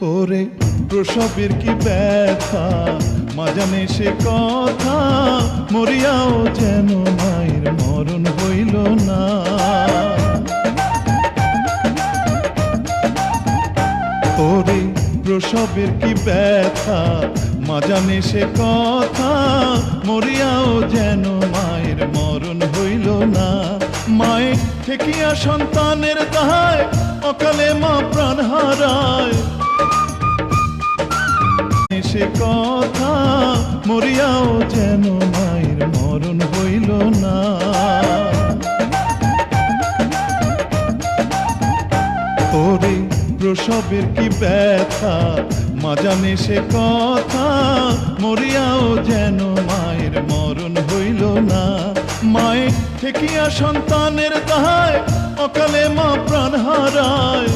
ওরে প্রসবের কি ব্যথা, মা জানে সে কথা, মরিয়াও যেন মায়ের মরণ হইল না। ওরে প্রসবের কি ব্যথা, মা জানে সে কথা, মরিয়াও যেন মায়ের মরণ হইল না। মায়ের ঠেকিয়া সন্তানের দায়, অকালে মা প্রাণ হারায়। সে কথা মরিয়াও যেন মায়ের মরণ হইল না। ওরে প্রসবের কি ব্যথা, মা জানে সে কথা, মরিয়াও যেন মায়ের মরণ হইল না। মায়ের ঠেকিয়া সন্তানের দায়, অকালে মা প্রাণ হারায়।